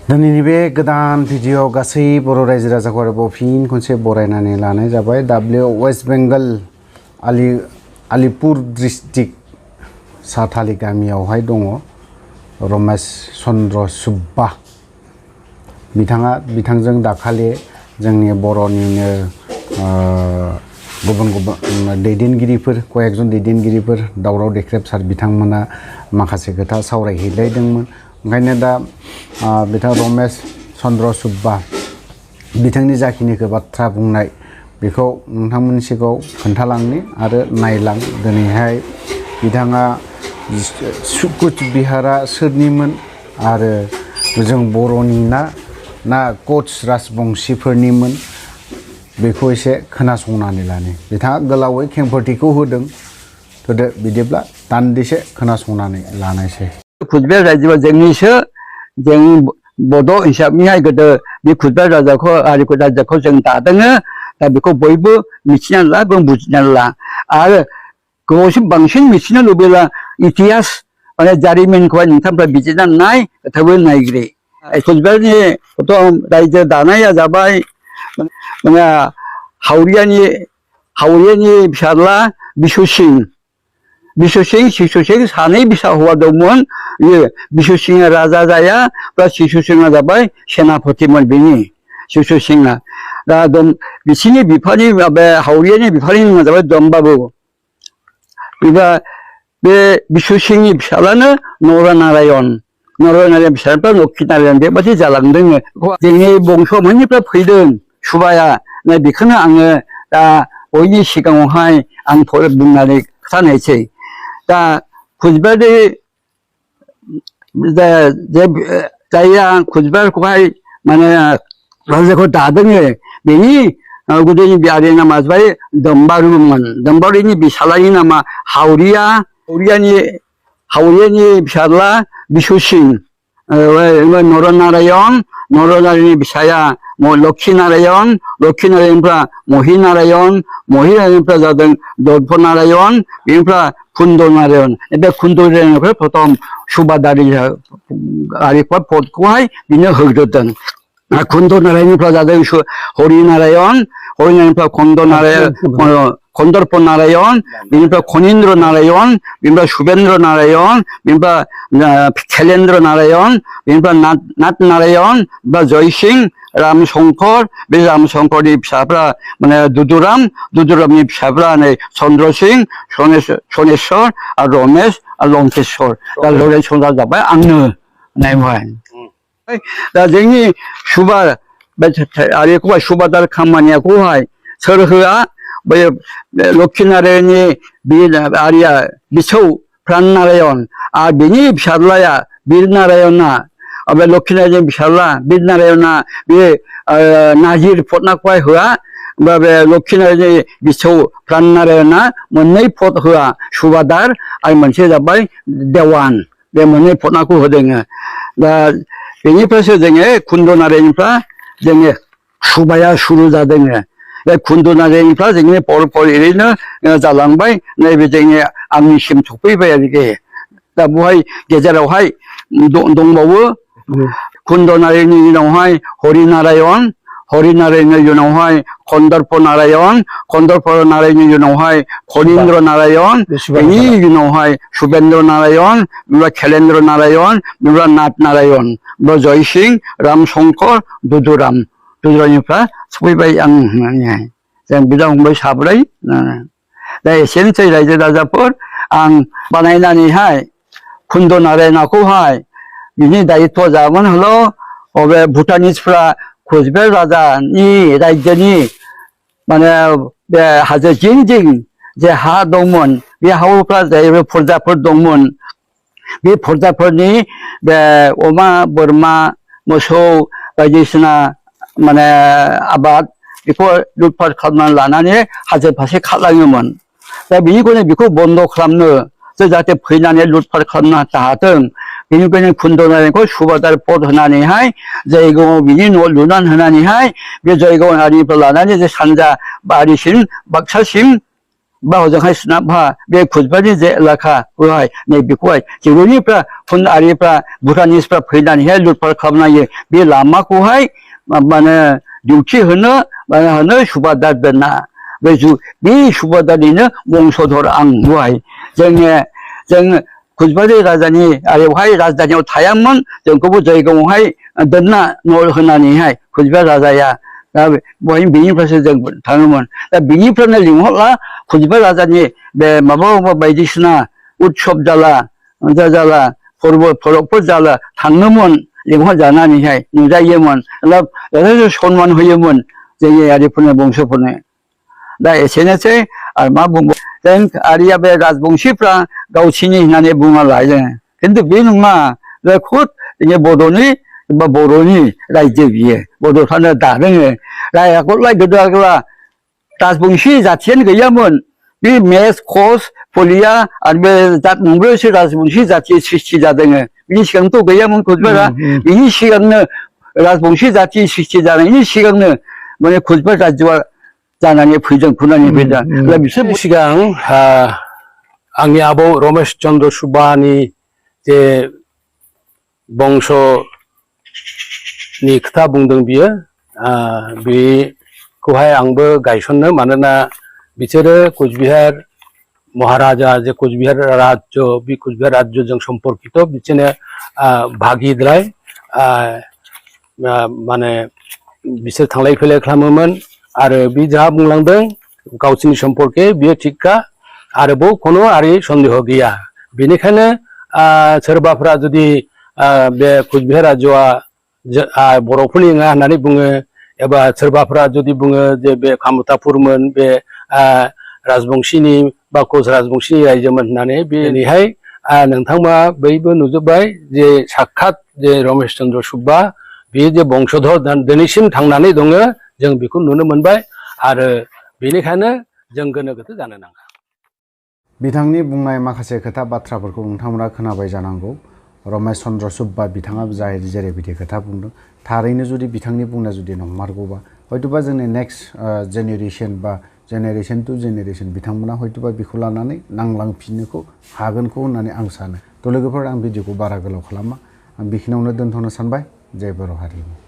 दिनैनि बे गोदान भिडिअ गासै बर' रायजो राजाखौ आरोबाव फिन खनसे बरायनानै लानाय जाबाय वेस्ट बेंगल आलिपुर डिस्ट्रिक्ट साथाली गामियावहाय दङ रमेश चन्द्र सुब्बा बिथांजों दाखालि जोंनि बर'निनो गुबुन दैदेनगिरिफोर कयेकजन दैदेनगिरिफोर दावराव देख्रेब सार बिथांमोना माखासे खोथा सावरायहैलायदोंमोन ओंखायनो दा बिथां रमेश चन्द्र सुब्बा बिथांनि जाखिनिखौ बाथ्रा बुंनाय बेखौ नोंथांमोननि सिगाङाव खोन्थालांनि आरो नायलां दिनैहाय बिथाङा कुच बिहारा सोरनिमोन आरो जों बर'नि ना कच राजबंशीफोरनिमोन बेखौ एसे खोनासंनानै लानि बिथाङा गोलावै खेंफोरथिखौ होदों बिदिब्ला दान्दिसे खोनासंनानै लानायसै कुचबिहार रायजोआ जोंनिसो जों बड' हिसाबैहाय गोदो बे कुचबिहार राजाखौ जों दादों दा बेखौ बयबो मिथिनानै ला बुजिनानै ला आरो गोबावसिन बांसिन मिथिनो लुबैला इतिहास माने जारिमिनखौहाय नोंथांफ्रा बिजिरनानै नाय थेवबो नायग्रो कुचबिहारनि रायजो दानाया जाबाय माने हावरियानि फिसाज्ला बिशु सिंह सानै फिसा हौवा दंमोन बिशु सिंहआ राजा जाया सिशु सिंहआ जाबाय सेनापतिमोन बिनि सिशु सिंहआ दा बिसिनि बिफानि हावरियानि बिफानि मुङा जाबाय दमबाबु बे बिशु सिंहनि फिसालानो नरनारायण फिसाफ्रा लक्ष्मी नारायण बेबादि जालांदों जोंनि बंस'मोननिफ्राय फैदों सुबाया बेखौनो आङो दा बयनि सिगाङावहाय आं बुंनानै खोथानायसै दा कुचबिहारनि जायहा कुचबिहारखौहाय माने राजाखौ दादों बेनि गुदिनि बियानि नामा जाबाय दम्बारुमोन दम्बारुनि बिसालानि नामा हावरियानि फिसाज्ला बिशु सिंह नरनारायणनि फिसाया लक्ष्मी नारायणफ्रा महिनारायणफ्रा जादों दर्प नारायण बेनिफ्राय कुन्द नारायण बे कुन्द नारायणनिफ्राय प्रथम सुबादारि पदखौहाय बिनो होग्रोदों कुन्द नारायणफ्रा जादों हरिनारायणफ्रा कन्दर्प नारायण बेनिफ्राय खनीन्द्र नारायण बेनिफ्राय शुभेन्द्र नारायण बेनिफ्राय खेलेन्द्र नारायण बेनिफ्राय नाथ नारायण जयसिंह रामशंकर बे रामशंकरनि फिसाफ्रा माने दुदुरामनि फिसाफ्रा चन्द्र सिंह सनेश्वर आरो रमेश आरो लंकेश्वर दा लरेन्सआ जाबाय आंनो नायबाय दा जोंनि सुबादार खामानियाखौहाय सोर होआ बै लक्ष्मी नारायणनि बिसौ प्राण नारायण आरो बिनि फिसाज्लाया बीर नारायणआ बे लक्ष्मी नारायणनि फिसाज्ला बीर नारायणआ बे नाजिर पदनाखौहाय होआ बे लक्ष्मी नारायणनि बिसौ प्राण नारायणआ मोननै पद होआ सुबादार आरो मोनसे जाबाय देवान बे मोननै पदनाखौ होदों दा बेनिफ्रायसो जोङो कुन्द नारायणनिफ्राय जोङो सुबाया सुरु जादों बे कुन्द नारायणनिफ्राय जोंनि पल ओरैनो जालांबाय नैबे जोंनि आंनिसिम सफैबाय आरोखि दा बेवहाय गेजेरावहाय दंबावो कुन्द नारायणनि उनावहाय हरिनारायणनि उनावहाय कन्दर्प नारायणनि उनावहाय खनीन्द्र नारायण बेनि उनावहाय शुभेन्द्र नारायण बेनिफ्राय खेलेन्द्र नारायण बेनिफ्राय नाथ नारायण जयसिंह रामशंकर दुदुरामनिफ्राय सफैबाय आं होननानैहाय जों बिदा फंबाय साब्रै दा एसेनोसै रायजो राजाफोर आं बानायनानैहाय कुन्द नारायणखौहाय बिनि दायित्व जागोन बबे भुटानिसफ्रा कुचबिहार राजानि रायजोनि माने बे हाजो जिं जे हा दंमोन बे हाफ्रा जाहैबाय फर्जाफोर दंमोन बे फर्जाफोरनि बे अमा बोरमा मोसौ बायदिसिना माने आबाद बेखौ लुटपाट खालामनानै लानानै हाजो फारसे खारलाङोमोन दा बेनिखायनो बेखौ बन्द' खालामनो जाहाथे फैनानै लुटपाट खालामनो हाथों बेनिखायनो कुन्द नारायणखौ सुबादार पद होनानैहाय जयगावआव बिनि न' लुनानै होनानैहाय बे जयगाव आरिनिफ्राय लानानै जे सानजा बारिसिम बाक्सासिम बावजोंहाय सुनाबहा बे खुजबानि जे एलाका बेवहाय नैबेखौहाय जिर'निफ्राय फुन आरिफ्रा भुटानिसफ्रा फैनानैहाय लुटपाट खालामनायो बे लामाखौहाय माने डिउटि होनो सुबादार दोनना बे सुबादारनिनो बंसधर आं बेवहाय जों खुजबारि राजानि आरोहाय राजधानियाव थायामोन जोंखौबो जायगायावहाय दोनना न' होनानैहाय खुजबार राजाया दा बहाय बेनिफ्रायसो जों थाङोमोन दा बेनिफ्रायनो लिंहरला खुजबार राजानि बे माबा बायदिसिना उत्सब जाला फोरबोफोर जाला थाङोमोन लिंहर जानानैहाय नुजायोमोन यथेस्ट सनमान होयोमोन जोंनि आरिफोरनो बंसफोरनो दा एसेनोसै आरो मा बुंबाव जों आरिया बे राजबंशीफ्रा गावसिनि होननानै बुङा लायो खिन्थु बे नङा बे खुद जोंनि बर'नि रायजो बियो बड'फ्रानो दादों रायाखौलाय गोदो आगोला राजबंशी जाथियानो गैयामोन बे मेस कच फलिया आरो बे जात मोनब्रैसो राजबंशी जाथि सृष्टि जादों बिनि सिगांथ' गैयामोन खुजबारा बिनि सिगांनो राजबंशी जाथि सृष्टि जानायनि सिगांनो माने खुजबार रायजोआ जानानै फैदों खुनानै फैदों बिसोर सिगां आंनि आबौ रमेश चन्द्र सुब्बानि जे बंशनि खोथा बुंदों बियो बेखौहाय आंबो गायसननो मानोना बिसोरो कुचबिहार महाराजा जे कुचबिहार राज्य बे कुचबिहार राज्यजों सम्पर्कित बिसोरनो भागिद्राय माने बिसोर थांलाय फैलाय खालामोमोन आरो बे जाहा बुंलांदों गावसिनि सम्पर्के बियो थिगखा आरोबाव खुनु आरि सन्देह गैया बेनिखायनो सोरबाफ्रा जुदि बे कुचबिहार रायजोआ बर'फोरनि नङा होननानै बुङो एबा सोरबाफ्रा जुदि बुङो जे बे कामतापुरमोन बे राजबंशीनि बा कच राजबंशीनि रायजोमोन होननानै बेनिहाय नोंथांमोना बयबो नुजोब्बाय जे साक्षात जे रमेश चन्द्र सुब्बा बेयो जे बंशधर दिनैसिम थांनानै दङ जों बेखौ नुनो मोनबाय आरो बेनिखायनो जों गोनो गोथो जानो नाङा बिथांनि बुंनाय माखासे खोथा बाथ्राफोरखौ नोंथांमोना खोनाबाय जानांगौ रमेश चन्द्र सुब्बा बिथाङा जेरैबायदि खोथा बुंदों थारैनो जुदि बिथांनि बुंनाया जुदि नंमारगौबा हयतोबा जोंनि नेक्स्ट जेनेरेसन बा जेनेरेसन टु जेनेरेसन बिथांमोना हयतोबा बेखौ लानानै नांलांफिननोखौ हागोनखौ होननानै आं सानो थ' लोगोफोर आं भिडिअखौ बारा गोलाव खालामा आं बेखिनियावनो दोनथ'नो सानबाय जय बर' हारिमु